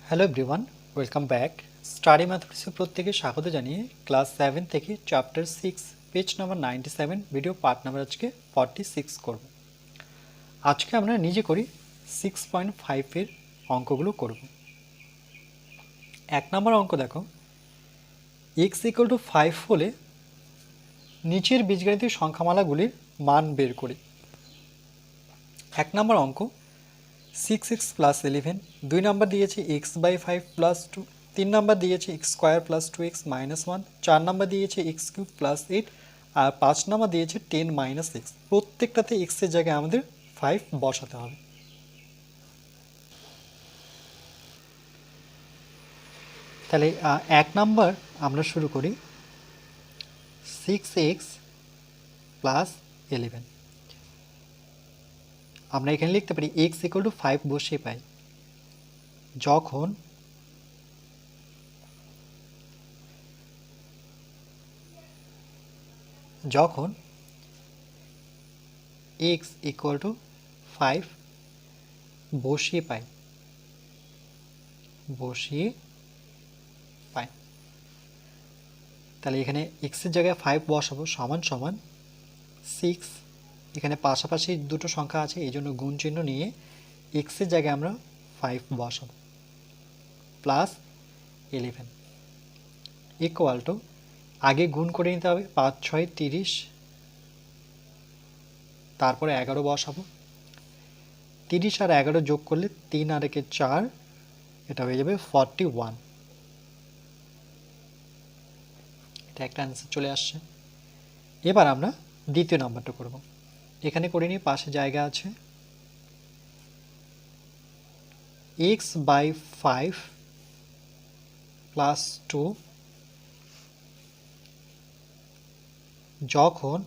Hello everyone, welcome back. Study ম্যাথমেটিক্সে প্রত্যেকে স্বাগত জানিয়ে ক্লাস 7 থেকে chapter 6 page number 97 video part number আজকে 46 করব। আজকে আমরা নিজে করি 6.5 এর অঙ্কগুলো করব। 1 নম্বর অঙ্ক দেখো, x = 5 হলে নিচের বীজগাণিতিক সংখ্যামালাগুলির মান বের করি। 1 নম্বর অঙ্ক 6x + 11, 2 নাম্বার দিয়েছে x/5 + 2, 3 নাম্বার দিয়েছে x² + 2x - 1, 4 নাম্বার দিয়েছে x³ + 8 আর 5 নাম্বার দিয়েছে 10 - x। প্রত্যেকটাতে x এর জায়গায় আমাদের 5 বসাতে হবে। তাহলে 1 নাম্বার আমরা শুরু করি 6x + 11। আমরা এখানে লিখতে পারি x = 5 বসিয়ে পাই যখন x = 5 বসিয়ে পাই তাহলে এখানে x এর জায়গায় 5 বসাবো সমান সমান 6, এখানে পাশাপাশি দুটো সংখ্যা আছে এই জন্য গুণ চিহ্ন নিয়ে x এর জায়গায় আমরা 5 বসাবো প্লাস 11 ইকুয়াল টু, আগে গুণ করে নিতে হবে 5 6 30, তারপরে 11 বসাবো, 30 আর 11 যোগ করলে 3 আর 1 4, এটা হয়ে যাবে 41। এটা একটা অ্যান্সার চলে আসছে। এবার আমরা দ্বিতীয় নাম্বারটা করব। এখানে করে নিই, পাশে জায়গা আছে x/5 + 2 যখন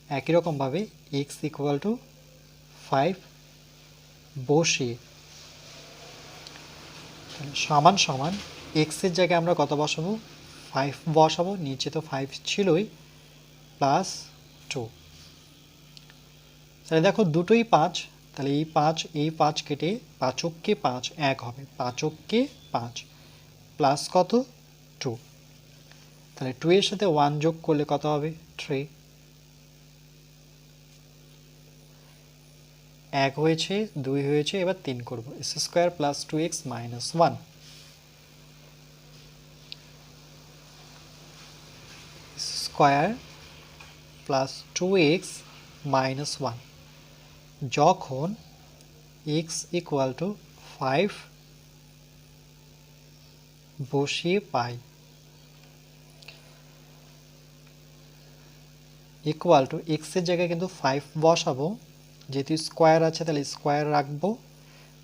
একই রকমভাবে x = 5 বসিয়ে সমান সমান x এর জায়গায় আমরা কত বসাবো 5 বসাবো, নিচে তো 5 ছিলই, প্লাস 2। তাহলে দেখো দুটোই 5, তাহলে এই 5 কেটে 5 কে 5 1 হবে, 5 কে 5 প্লাস কত 2, তাহলে 2 এর সাথে 1 যোগ করলে কত হবে 3, 1 হয়েছে 2 হয়েছে, এবার 3 করব, x² + 2x - 1 square plus 2x - 1 যখন x = 5 বসিয়ে পাই ইকুয়াল টু, x এর জায়গায় কিন্তু 5 বসাবো, যেহেতু স্কোয়ার আছে তাহলে স্কোয়ার রাখবো,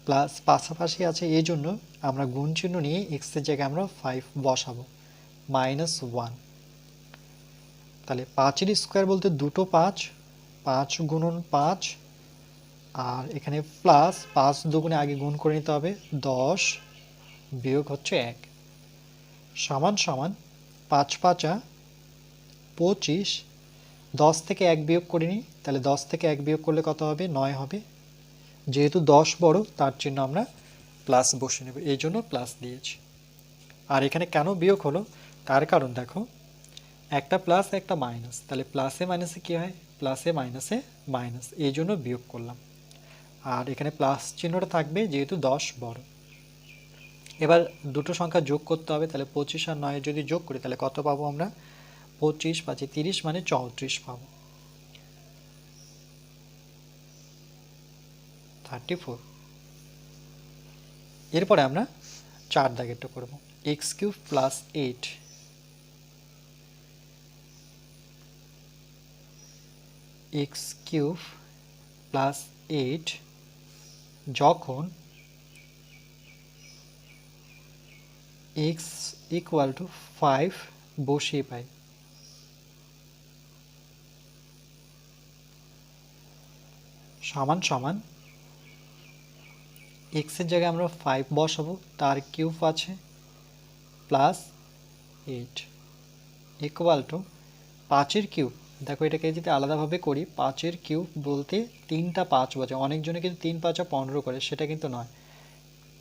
প্লাস পাশাপাশি আছে এই জন্য আমরা গুণ চিহ্ন নিয়ে x এর জায়গায় আমরা 5 বসাবো -1। তাহলে 5 এর স্কোয়ার বলতে দুটো 5, 5 গুণন 5, আর এখানে প্লাস 5 দুগুণে আগে গুণ করে নিতে হবে 10 বিয়োগ হচ্ছে 1 সমান সমান 5 5 25, 10 থেকে 1 বিয়োগ করে নিই, তাহলে 10 থেকে 1 বিয়োগ করলে কত হবে 9 হবে, যেহেতু 10 বড় তার জন্য আমরা প্লাস বসে নেব, এই জন্য প্লাস দিয়েছি। আর এখানে কেন বিয়োগ হলো তার কারণ দেখো, একটা প্লাস একটা মাইনাস, তাহলে প্লাসে মাইনাসে কী হয় প্লাসে মাইনাসে মাইনাস, এই জন্য বিয়োগ করলাম। আর এখানে প্লাস চিহ্নটা থাকবে যেহেতু 10 বড়। এবার দুটো সংখ্যা যোগ করতে হবে, তাহলে 25 আর 9 যদি যোগ করি তাহলে কত পাবো আমরা 25 × 5 = 30 মানে 34 পাবো, 34। এরপরে আমরা 4 দাগেরটা করব, x³ + 8 x³ + 8 যখন x = 5 বসিয়ে পাই সমান সমান x এর জায়গায় আমরা 5 বসাবো, তার কিউব আছে প্লাস 8 ইকুয়াল টু 5 এর কিউব। দেখো এটাকে যদি আলাদাভাবে করি, 5 এর কিউব বলতে 3টা 5 বোঝায়, অনেকজনে কিন্তু 3 5 15 করে, সেটা কিন্তু নয়,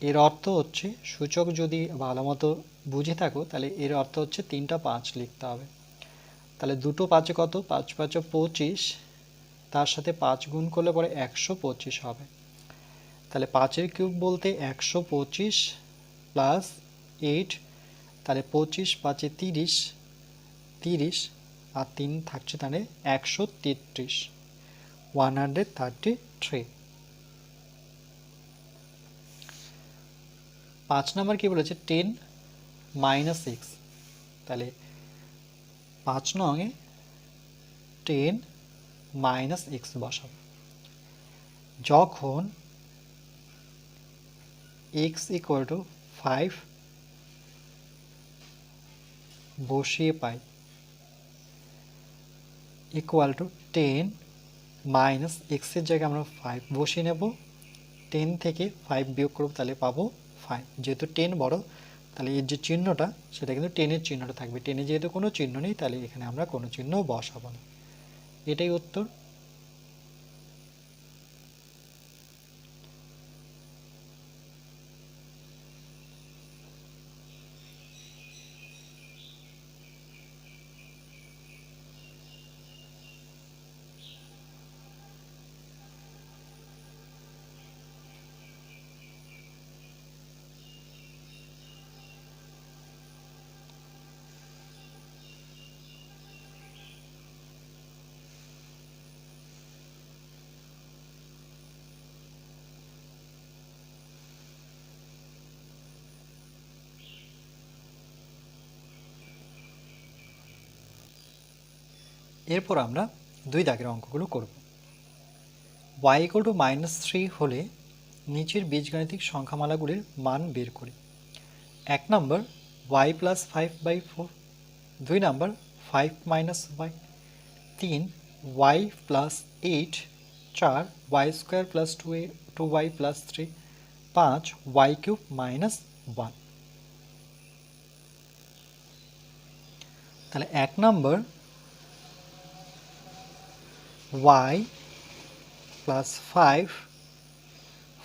এর অর্থ হচ্ছে সূচক যদি ভালো মতো বুঝে থাকো তাহলে এর অর্থ হচ্ছে 3টা 5 লিখতে হবে। তাহলে দুটো 5-এ কত, 5 5 25, তার সাথে 5 গুণ করলে পরে 125 হবে। তাহলে 5-এর কিউব বলতে 125 প্লাস 8, তাহলে 25 5-এ 30, 30 আর 3 থাকছে তাহলে 133, 133। 5 নম্বর কি বলেছে 10 মাইনাস এক্স, তাহলে 5 নঙে 10 মাইনাস এক্স বসাবো। যখন এক্স ইকুয়াল টু 5 বসিয়ে পাই ইকুয়াল টু 10 মাইনাস এক্সের জায়গায় আমরা 5 বসিয়ে নেব, 10 থেকে 5 বিয়োগ করব তাহলে পাবো 5। যেহেতু 10 বড় তাহলে এর যে চিহ্নটা সেটা কিন্তু 10-এর চিহ্নটা থাকবে। 10-এ যেহেতু কোনো চিহ্ন নেই তাহলে এখানে আমরা কোনো চিহ্ন বসাবো না। এটাই উত্তর। এরপর আমরা 2 দাগের অঙ্কগুলো করব। y ইকুয়াল টু -3 হলে নিচের বীজগাণিতিক সংখ্যামালাগুলির মান বের করি। 1 নম্বর y প্লাস 5/4, 2 নম্বর 5 minus y, 3 y plus 8, 4 y square plus 2y plus 3, 5 y cube minus 1। তাহলে 1 নম্বর y প্লাস 5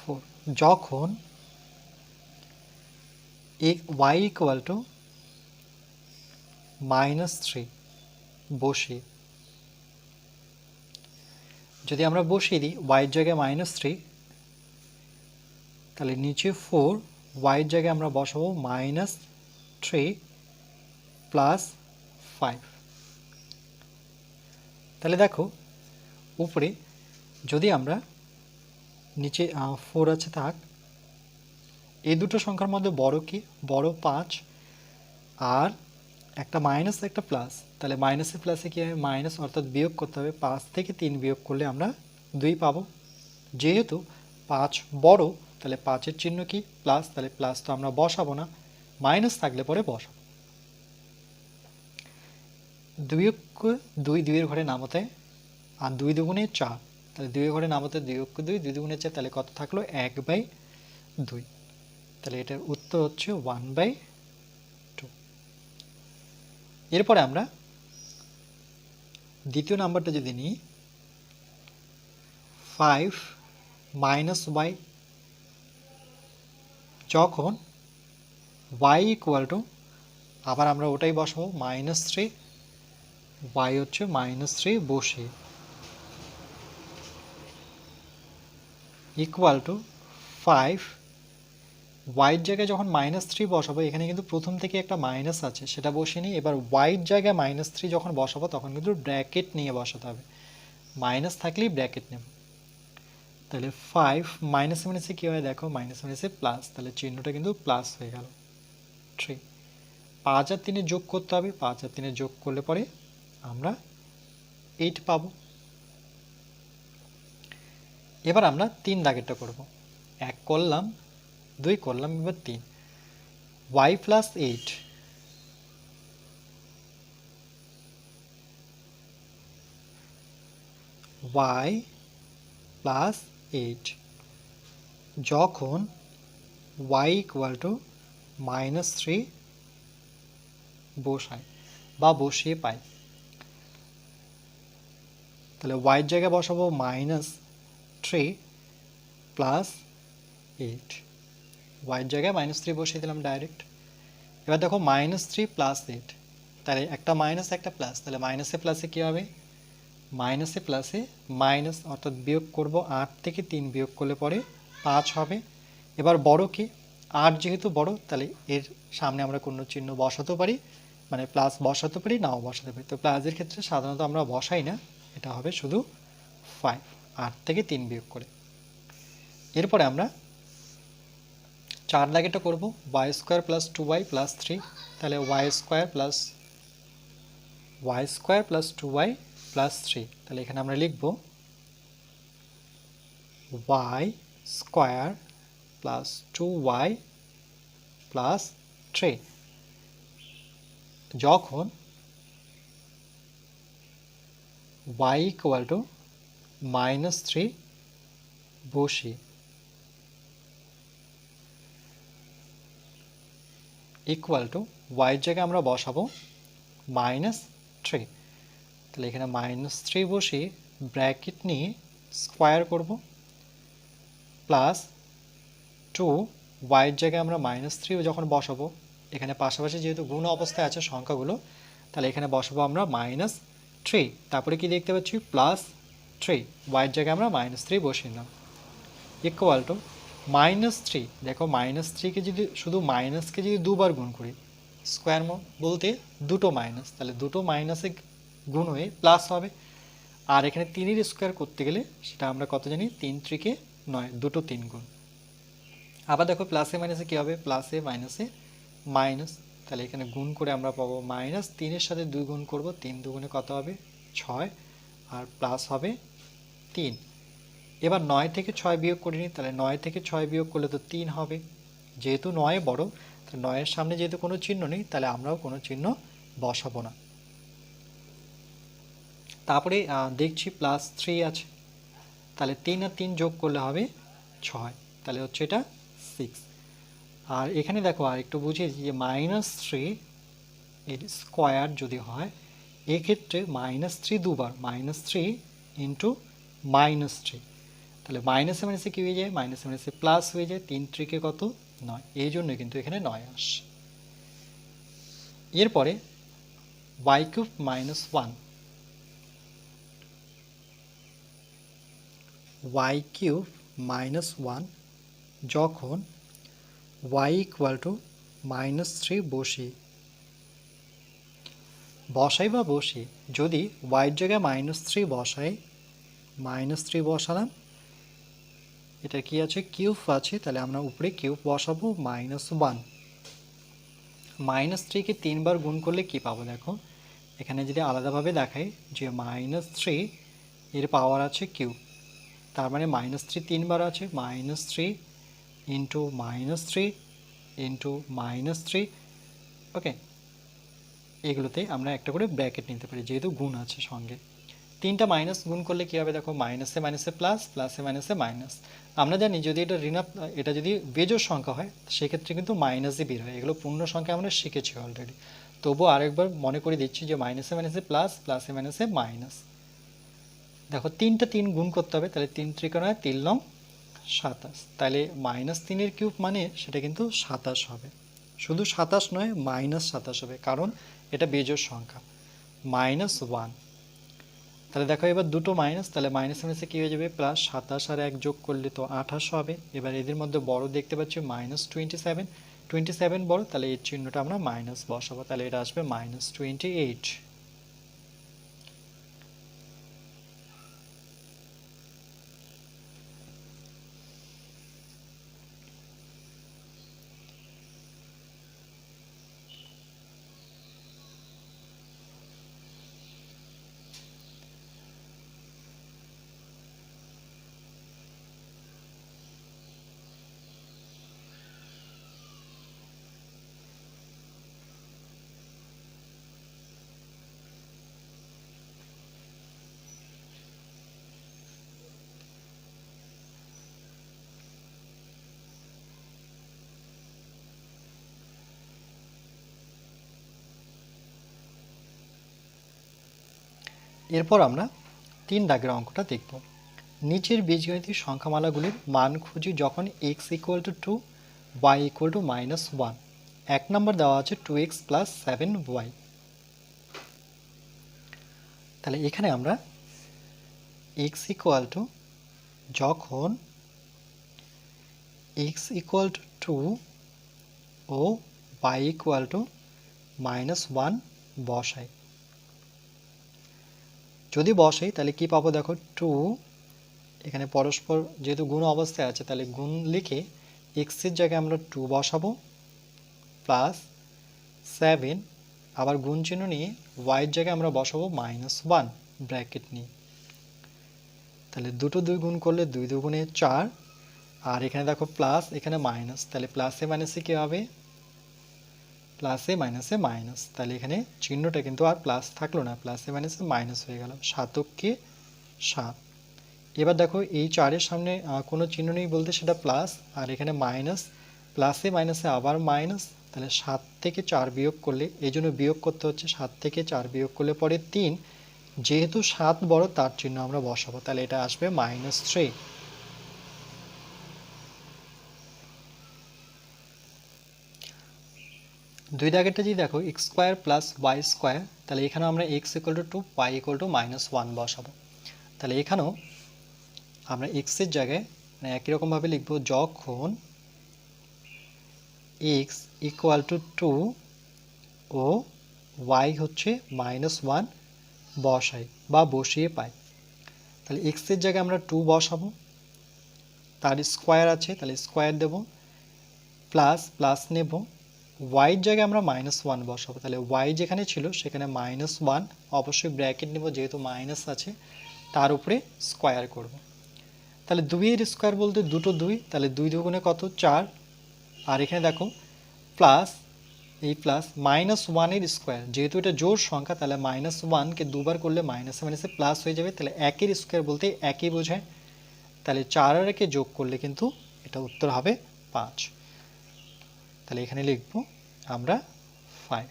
4 যখন y ইকুয়াল টু -3 বসিয়ে, যদি আমরা বসিয়ে দিই y এর জায়গায় -3 তাহলে নিচে 4, y এর জায়গায় আমরা বসাবো -3 প্লাস 5। তাহলে দেখো উপরে যদি আমরা নিচে 4 আছে থাক, এই দুটো সংখ্যার মধ্যে বড় কি, বড় 5, আর একটা মাইনাস একটা প্লাস, তাহলে মাইনাসে প্লাসে কি হবে মাইনাস, অর্থাৎ বিয়োগ করতে হবে। 5 থেকে 3 বিয়োগ করলে আমরা 2 পাবো। যেহেতু 5 বড় তাহলে 5-এর চিহ্ন কি প্লাস, তাহলে প্লাস তো আমরা বসাবো না, মাইনাস থাকলে পরে বসাবো। 2 2-এর ঘরে নামতে আর 2 দুগুণে 4, তাহলে 2-এর ঘরে নামতে 2 2 2 দুগুণে 4, তাহলে কত থাকলো 1/2। তাহলে এটার উত্তর হচ্ছে 1/2। এরপরে আমরা দ্বিতীয় নাম্বারটা যদি নিই 5 মাইনাস y, যখন y ইকুয়াল টু, আবার আমরা ওটাই বসাবো -3, y হচ্ছে -3 বসিয়ে ইকুয়াল টু 5, y এর জায়গায় যখন -3 বসাবো এখানে কিন্তু প্রথম থেকে একটা মাইনাস আছে সেটা বসিয়ে নিই। এবার y এর জায়গায় -3 যখন বসাবো তখন কিন্তু ব্র্যাকেট নিয়ে বসাতে হবে, মাইনাস থাকলেই ব্র্যাকেট নেব। তাহলে 5 মাইনাস মাইনাসে কী হয় দেখো, মাইনাস মাইনাসে প্লাস, তাহলে চিহ্নটা কিন্তু প্লাস হয়ে গেল। 3 5 আর 3 যোগ করতে হবে, 5 আর 3 যোগ করলে পরে আমরা 8 পাবো। এবার আমরা 3 দাগেরটা করব। 1 করলাম, 2 করলাম, এবার 3 y প্লাস 8, y প্লাস 8 যখন y ইকুয়াল টু -3 বসাই বা বসিয়ে পাই, তাহলে y এর জায়গায় বসাবো -3 প্লাস 8, ওয়াইয়ের জায়গায় -3 বসিয়ে দিলাম ডাইরেক্ট। এবার দেখো -3 + 8, তাহলে একটা মাইনাস একটা প্লাস, তাহলে মাইনাসে প্লাসে কী হবে, মাইনাসে প্লাসে মাইনাস, অর্থাৎ বিয়োগ করব, 8 থেকে 3 বিয়োগ করলে পরে 5 হবে। এবার বড় কি, 8 যেহেতু বড়, তাহলে এর সামনে আমরা কোনো চিহ্ন বসাতেও পারি, মানে প্লাস বসাতে পারি, নাও বসাতে পারি। তো প্লাসের ক্ষেত্রে সাধারণত আমরা বসাই না, এটা হবে শুধু 5, 8 থেকে 3 বিয়োগ করে। এরপরে আমরা 4 দাগেরটা করব, y² + 2y + 3, তাহলে y² + 2y + 3, তাহলে এখানে আমরা লিখব y² + 2y + 3 যখন y = -3 বসি, ইকুয়াল টু ওয়াইয়ের জায়গায় আমরা বসাবো -3, তাহলে এখানে -3 বসি, ব্র্যাকেট নিয়ে স্কোয়ার করব, প্লাস 2 ওয়াইয়ের জায়গায় আমরা -3 যখন বসাবো, এখানে পাশাপাশি যেহেতু গুণ অবস্থায় আছে সংখ্যাগুলো, তাহলে এখানে বসাবো আমরা -3, তারপরে কি দেখতে পাচ্ছি +3, ওয়াইয়ের জায়গায় আমরা -3 বসিয়ে নিলাম, ইকুয়াল টু -3, দেখো -3কে যদি শুধু মাইনাসকে যদি দুবার গুণ করি, স্কোয়ার বলতে দুটো মাইনাস, তাহলে দুটো মাইনাসে গুণ হয়ে প্লাস হবে। আর এখানে 3-এর স্কোয়ার করতে গেলে সেটা আমরা কত জানি, 3 × 3 = 9, দুটো 3 গুণ। আবার দেখো প্লাসে মাইনাসে কী হবে, প্লাসে মাইনাসে মাইনাস, তাহলে এখানে গুণ করে আমরা পাবো -3-এর সাথে 2 গুণ করব, 3 দুগুণে কত হবে 6, আর প্লাস হবে 3। এবার 9 থেকে 6 বিয়োগ করিনি, তাহলে 9 থেকে 6 বিয়োগ করলে তো 3 হবে, যেহেতু 9 বড়, তাহলে 9-এর সামনে যেহেতু কোনো চিহ্ন নেই, তাহলে আমরাও কোনো চিহ্ন বসাবো না। তারপরে দেখছি +3 আছে, তাহলে 3 আর 3 যোগ করলে হবে 6, তাহলে হচ্ছে এটা 6। আর এখানে দেখো আর একটু বুঝিয়েছি যে -3 এর স্কোয়ার যদি হয়, এক্ষেত্রে -3 দুবার, -3 × -3, তাহলে মাইনাসে মাইনাসে কী হয়ে যায়, মাইনাসে মাইনাসে প্লাস হয়ে যায়, 3 × 3 = কত 9, এই জন্য কিন্তু এখানে 9 আসে। এরপরে y³ - 1, y³ - 1 যখন y = -3 বসাই বা বসি, যদি y-এর জায়গায় -3 বসাই, -3 বসালাম, এটা কি আছে, কিউব আছে, তাহলে আমরা উপরে কিউব বসাবো, -1, -3কে 3 বার গুণ করলে কি পাবো, দেখো এখানে যদি আলাদাভাবে দেখাই যে -3 এর পাওয়ার আছে কিউব, তার মানে -3 3 বার আছে, -3 × -3 × -3, ওকে, এগুলোতে আমরা একটা করে ব্র্যাকেট নিতে পারি যেহেতু গুণ আছে সঙ্গে। 3টা মাইনাস গুণ করলে কী হবে, দেখো মাইনাসে মাইনাসে প্লাস, প্লাসে মাইনাসে মাইনাস। আমরা জানি যদি এটা এটা যদি বেজোড় সংখ্যা হয়, সেক্ষেত্রে কিন্তু মাইনাসই বের হয়, এগুলো পূর্ণ সংখ্যা আমরা শিখেছি অলরেডি, তবুও আরেকবার মনে করে দিচ্ছি যে মাইনাসে মাইনাসে প্লাস, প্লাসে মাইনাসে মাইনাস। দেখো 3টা 3 গুণ করতে হবে, তাহলে 3 × 3 = 3 × 9 = 27, তাহলে -3-এর কিউব মানে সেটা কিন্তু 27 হবে, শুধু 27 নয় -27 হবে, কারণ এটা বেজোড় সংখ্যা, -1। তাহলে দেখো এবার দুটো মাইনাস, তাহলে মাইনাসে মাইনাসে কী হয়ে যাবে, +27 আর 1 যোগ করলে তো 28 হবে। এবার এদের মধ্যে বড় দেখতে পাচ্ছি -27, 27 বড়, তাহলে এই চিহ্নটা আমরা মাইনাস বসাবো, তাহলে এটা আসবে -28। এরপর আমরা 3 দাগের অঙ্কটা দেখব। নিচের বীজগণিতের সংখ্যামালাগুলির মান খুঁজি যখন x = 2, y ইকুয়াল টু -1। 1 নম্বর দেওয়া আছে 2x প্লাস 7y। তাহলে এখানে আমরা x ইকুয়াল টু, যখন x ইকুয়াল টু 2 ও y ইকুয়াল টু -1 বসাই। যদি বসাই তাহলে কি পাবো দেখো, 2 এখানে পরস্পর যেহেতু গুণ অবস্থায় আছে তাহলে গুণ লিখে x এর জায়গায় আমরা 2 বসাবো প্লাস 7, আবার গুণ চিহ্ন নিয়ে y এর জায়গায় আমরা বসাবো -1 ব্র্যাকেট নিয়ে। তাহলে দুটো 2 গুণ করলে 2 দুগুণে 4, আর এখানে দেখো প্লাস এখানে মাইনাস, তাহলে প্লাসে মাইনাসে কী হবে, প্লাসে মাইনাসে মাইনাস, তাহলে এখানে চিহ্নটা কিন্তু আর প্লাস থাকলো না, প্লাসে মাইনাসে মাইনাস হয়ে গেল, 7কে 7। এবার দেখো এই 4-এর সামনে কোনো চিহ্ন নেই বলতে সেটা প্লাস, আর এখানে মাইনাস, প্লাসে মাইনাসে আবার মাইনাস, তাহলে 7 থেকে 4 বিয়োগ করলে, এই জন্য বিয়োগ করতে হচ্ছে, 7 থেকে 4 বিয়োগ করলে পরে 3, যেহেতু 7 বড় তার চিহ্ন আমরা বসাবো, তাহলে এটা আসবে -3। দুই দাগেরটা যদি দেখো x square plus y square, তাহলে এখানেও আমরা x equal to 2, y equal to -1 বসাবো। তাহলে এখানেও আমরা x এর জায়গায় মানে একই রকমভাবে লিখব, যখন x ইকুয়াল টু 2 ও y হচ্ছে -1 বসাই বা বসিয়ে পাই। তাহলে x এর জায়গায় আমরা 2 বসাবো, তার স্কোয়ার আছে তাহলে স্কোয়ার দেব, প্লাস প্লাস নেব, y এর জায়গায় আমরা -1 বসাবো, তাহলে y যেখানে ছিল সেখানে -1, অবশ্যই ব্র্যাকেট নেব যেহেতু মাইনাস আছে, তার উপরে স্কোয়ার করব। তাহলে 2 এর স্কোয়ার বলতে দুটো 2, তাহলে 2 দুগুণে কত 4, আর এখানে দেখো প্লাস, এই প্লাস -1 এর স্কোয়ার, যেহেতু এটা জোড় সংখ্যা তাহলে -1কে দুবার করলে মাইনাসে মাইনাসে প্লাস হয়ে যাবে, তাহলে 1 এর স্কোয়ার বলতে একই বোঝায়, তাহলে 4 আর 1 যোগ করলে কিন্তু এটা উত্তর হবে 5। তাহলে এখানে লিখব আমরা 5।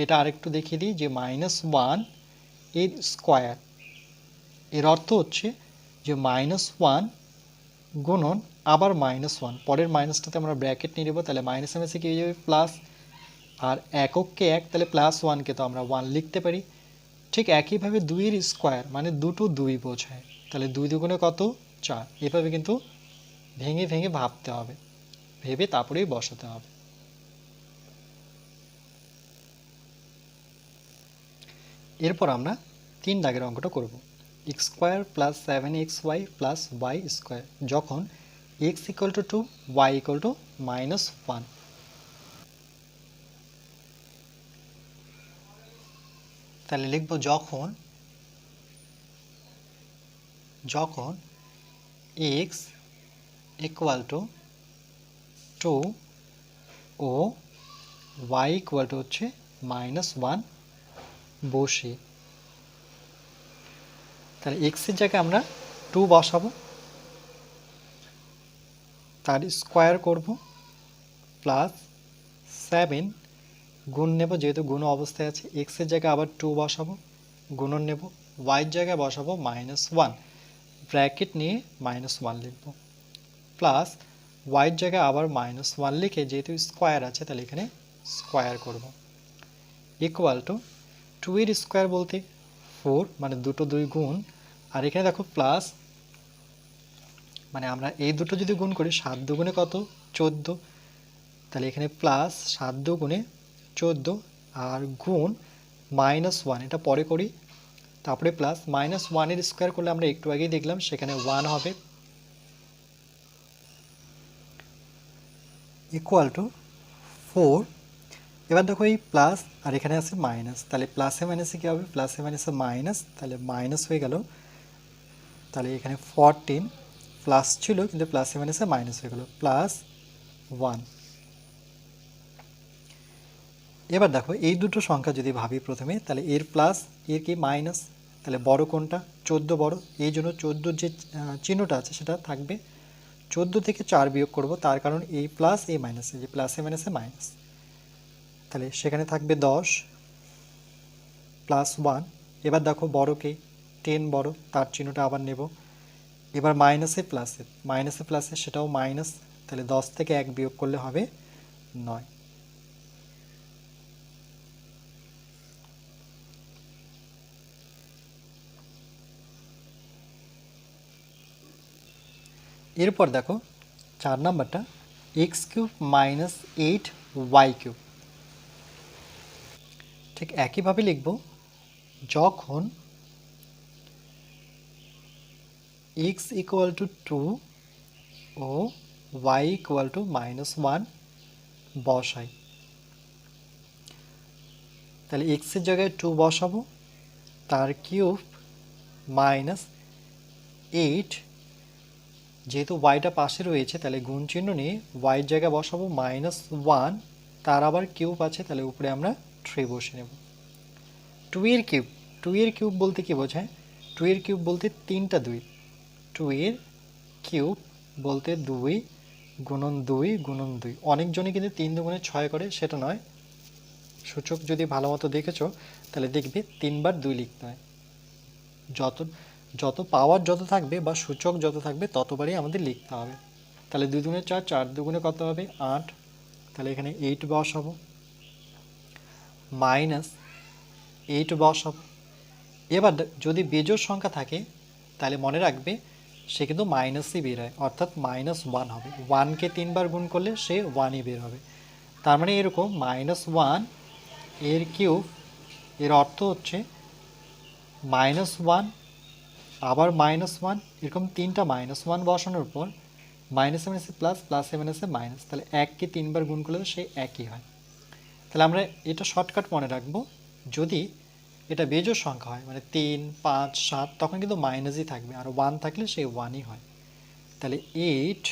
এটা আরেকটু দেখিয়ে দিই যে -1 এর স্কোয়ার, এর অর্থ হচ্ছে যে -1 গুণন আবার -1, পরের মাইনাসটাতে আমরা ব্র্যাকেট নিয়ে নেব, তাহলে মাইনাসে মাইনাসে কি হয়ে যাবে প্লাস, আর এককে 1 তাহলে +1কে তো আমরা 1 লিখতে পারি। ঠিক একইভাবে 2 এর স্কোয়ার মানে দুটো 2 বোঝায়, তাহলে 2 দুগুণে কত 4, এভাবে কিন্তু ভেঙে ভেঙে ভাবতে হবে, ভেবে তারপরেই বসাতে হবে। এরপর আমরা 3 দাগের অঙ্কটা করব, x square plus 7xy plus y square, যখন x equal to 2, y equal to -1। তাহলে লিখব যখন x ইকুয়াল টু 2 ও y ইকুয়াল টু হচ্ছে -1 বসে, তাহলে x এর জায়গায় আমরা 2 বসাবো, তার স্কোয়ার করব, প্লাস 7 গুণ নেব, যেহেতু গুণ অবস্থায় আছে, x এর জায়গায় আবার 2 বসাবো, গুণন নেব, y এর জায়গায় বসাবো -1, ব্র্যাকেট নিয়ে -1 লিখব, প্লাস y এর জায়গায় আবার -1 লিখে, যেহেতু স্কোয়ার আছে তাহলে এখানে স্কোয়ার করব, ইকুয়াল টু 2 এর স্কোয়ার বলতে 4 মানে দুটো 2 গুণ, আর এখানে দেখো প্লাস, মানে আমরা এই দুটো যদি গুণ করি 7 দুগুণে কত 14, তাহলে এখানে প্লাস 7 দুগুণে 14, আর গুণ -1, এটা পরে করি, তারপরে প্লাস -1 এর স্কোয়ার করলে আমরা একটু আগেই দেখলাম সেখানে 1 হবে, ইকুয়াল টু 4। এবার দেখো এই প্লাস আর এখানে আছে মাইনাস, তাহলে প্লাসে মাইনাসে কী হবে, প্লাসে মাইনাসে মাইনাস, তাহলে মাইনাস হয়ে গেল, তাহলে এখানে 14 প্লাস ছিল কিন্তু প্লাসে মাইনাসে মাইনাস হয়ে গেল, +1। এবার দেখো এই দুটো সংখ্যা যদি ভাবি প্রথমে, তাহলে এর প্লাস এর কি মাইনাস, তাহলে বড় কোনটা 14 বড়, এই জন্য 14 যে চিহ্নটা আছে সেটা থাকবে, 14 থেকে 4 বিয়োগ করব, তার কারণ এই প্লাস এই মাইনাস, এই যে প্লাসে মাইনাসে মাইনাস, তাহলে সেখানে থাকবে 10 +1। এবার দেখো বড়কে 10 বড়, তার চিহ্নটা আবার নেব, এবার মাইনাসে প্লাসে সেটাও মাইনাস, তাহলে 10 থেকে 1 বিয়োগ করলে হবে 9। এরপর দেখো 4 নাম্বারটা x³ মাইনাস 8y³। ঠিক একইভাবে লিখব, যখন x ইকুয়াল টু 2 ও y ইকুয়াল টু -1 বসাই, তাহলে x এর জায়গায় 2 বসাবো, তার কিউব মাইনাস 8, যেহেতু ওয়াইটা পাশে রয়েছে তাহলে গুণ চিহ্ন নিয়ে ওয়াইয়ের জায়গায় বসাবো -1, তার আবার কিউব আছে তাহলে উপরে আমরা 3 বসে নেব। 2 এর কিউব, 2 এর কিউব বলতে কি বোঝায়? 2 এর কিউব বলতে 3টা 2, 2 এর কিউব বলতে 2 গুণন 2 গুণন 2। অনেকজনই কিন্তু 3 দুগুণে 6 করে, সেটা নয়। সূচক যদি ভালো মতো দেখেছো তাহলে দেখবে 3 বার 2 লিখতে হয়। যত যত পাওয়ার যত থাকবে বা সূচক যত থাকবে ততবারই আমাদের লিখতে হবে। তাহলে 2 দুগুণে 4, 4 দুগুণে কত হবে 8, তাহলে এখানে 8 বসাবো, মাইনাস 8 বসাবো। এবার যদি বেজোড় সংখ্যা থাকে তাহলে মনে রাখবে সে কিন্তু মাইনাসই বের হয়, অর্থাৎ -1 হবে। 1কে 3 বার গুণ করলে সে 1ই বের হবে। তার মানে এরকম -1 এর কিউব, এর অর্থ হচ্ছে -1 আবার -1, এরকম 3টা -1 বসানোর পর মাইনাসে মাইনাসে প্লাস, প্লাসে মাইনাসে মাইনাস, তাহলে 1কে 3 বার গুণ করলে সে একই হয়। তাহলে আমরা এটা শর্টকাট মনে রাখবো, যদি এটা বেজোড় সংখ্যা হয় মানে 3, 5, 7 তখন কিন্তু মাইনাসই থাকবে, আর 1 থাকলে সেই 1ই হয়। তাহলে 8,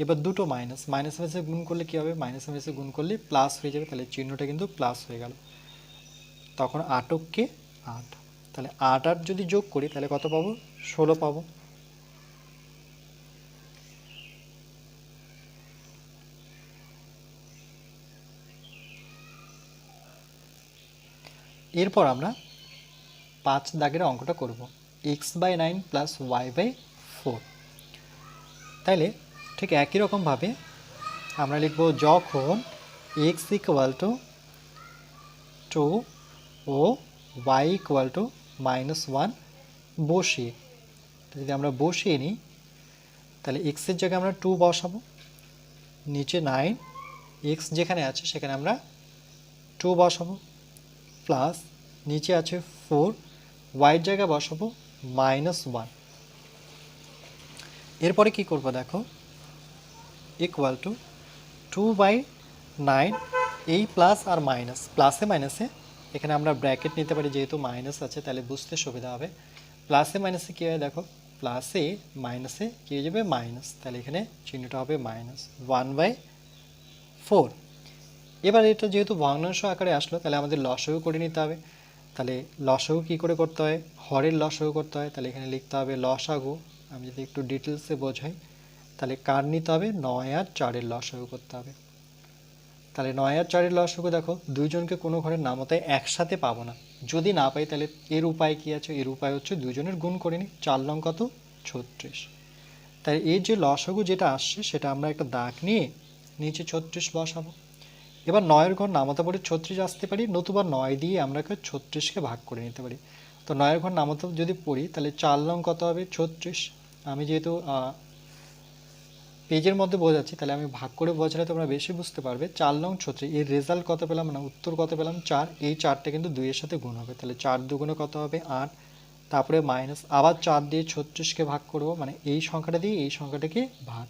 এবার দুটো মাইনাস, মাইনাসে মাইনাসে গুণ করলে কী হবে? মাইনাসে মাইনাসে গুণ করলে প্লাস হয়ে যাবে, তাহলে চিহ্নটা কিন্তু প্লাস হয়ে গেল। তখন 8কে 8, তাহলে 8 আর যদি যোগ করি তাহলে কত পাবো? 16 পাবো। এরপর আমরা 5 দাগের অঙ্কটা করব, x/9 প্লাস y/4। তাইলে ঠিক একই রকমভাবে আমরা লিখব, যখন x ইকুয়াল টু 2 ও y ইকুয়াল টু -1 বসিয়ে, যদি আমরা বসিয়ে নিই তাহলে x এর জায়গায় আমরা 2 বসাবো, নিচে 9, x যেখানে আছে সেখানে আমরা 2 বসাবো, প্লাস নিচে আছে 4, y এর জায়গায় বসাবো -1। এরপরে কি করব দেখো, ইকুয়াল টু 2/9, এই প্লাস আর মাইনাস, প্লাসে মাইনাসে এখানে আমরা ব্র্যাকেট নিতে পারি, যেহেতু মাইনাস আছে তাহলে বুঝতে সুবিধা হবে। প্লাসে মাইনাসে কী হয় দেখো, প্লাসে মাইনাসে কী হয়ে যাবে? মাইনাস, তাহলে এখানে চিহ্নটা হবে -1/4। এবার এটা যেহেতু ভগ্নাংশ আকারে আসলো তাহলে আমাদের লসাগু করে নিতে হবে। তাহলে লসাগু কী করে করতে হয়? হরের লসাগু করতে হয়, তাহলে এখানে লিখতে হবে লসাগু। আমি যদি একটু ডিটেলসে বোঝাই তাহলে কার নিতে হবে? 9 আর 4-এর লসাগু করতে হবে। তাহলে 9 আর 4-এর লসাগু দেখো, দুইজনকে কোনো ঘরের নামতায় একসাথে পাবো না, যদি না পাই তাহলে এর উপায় কি আছে? এর উপায় হচ্ছে দুজনের গুণ করে নিই। 4 লং কত? 36। তাই এই যে লসাগু যেটা আসছে সেটা আমরা একটা দাগ নিয়ে নিচে 36 বসাবো। এবার 9-এর ঘর নামতা পড়ে 36 আসতে পারি, নতুবা 9 দিয়ে আমরা 36কে ভাগ করে নিতে পারি। তো 9-এর ঘর নামতা যদি পড়ি তাহলে 4 লং কত হবে? 36। আমি যেহেতু পেজের মধ্যে বোঝাচ্ছি তাহলে আমি ভাগ করে বোঝালে তোমরা বেশি বুঝতে পারবে। 4 লং 36, এর রেজাল্ট কত পেলাম না, উত্তর কত পেলাম? 4। এই 4টা কিন্তু 2-এর সাথে গুণ হবে, তাহলে 4 দুগুণে কত হবে? 8। তারপরে মাইনাস, আবার 4 দিয়ে 36কে ভাগ করব, মানে এই সংখ্যাটা দিয়ে এই সংখ্যাটাকে ভাগ।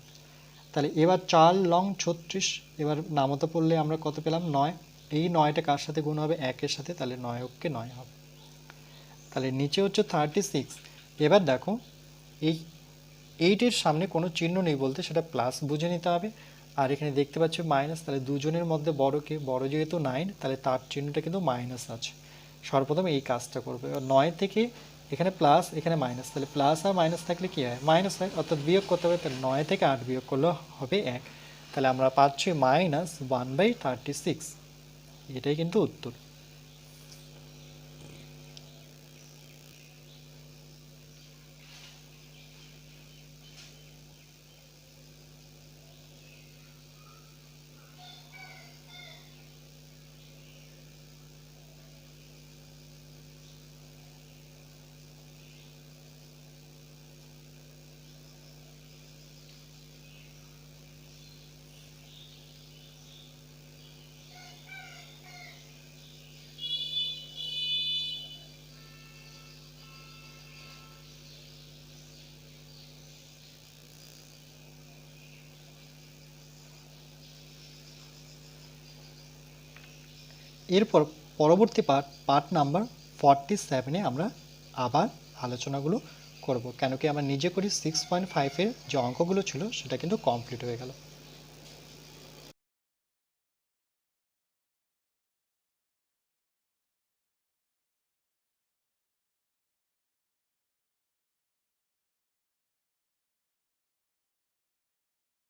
তাহলে এবার 4 লং 36, এবার নামতা পড়লে আমরা কত পেলাম? 9। এই 9টা কার সাথে গুণ হবে? 1-এর সাথে, তাহলে 9-কে 9 হবে। তাহলে নিচে হচ্ছে 36। এবার দেখো এই 8-এর সামনে কোনো চিহ্ন নেই বলতে সেটা প্লাস বুঝে নিতে হবে, আর এখানে দেখতে পাচ্ছি মাইনাস, তাহলে দুজনের মধ্যে বড় কে? বড় যেহেতু 9, তাহলে তার চিহ্নটা কিন্তু মাইনাস আছে। সর্বপ্রথম এই কাজটা করবে। এবার 9 থেকে এখানে প্লাস, এখানে মাইনাস, তাহলে প্লাস আর মাইনাস থাকলে কী হয়? মাইনাস হয়, অর্থাৎ বিয়োগ করতে হবে। তাহলে 9 থেকে 8 বিয়োগ করলে হবে 1, তাহলে আমরা পাচ্ছি -1/36। এটাই কিন্তু উত্তর। এরপর পরবর্তী পার্ট নাম্বার 47-এ আমরা আবার আলোচনাগুলো করব, কেন কি আমরা নিজে করি 6.5-এর যে অঙ্কগুলো ছিল সেটা কিন্তু কমপ্লিট হয়ে গেল।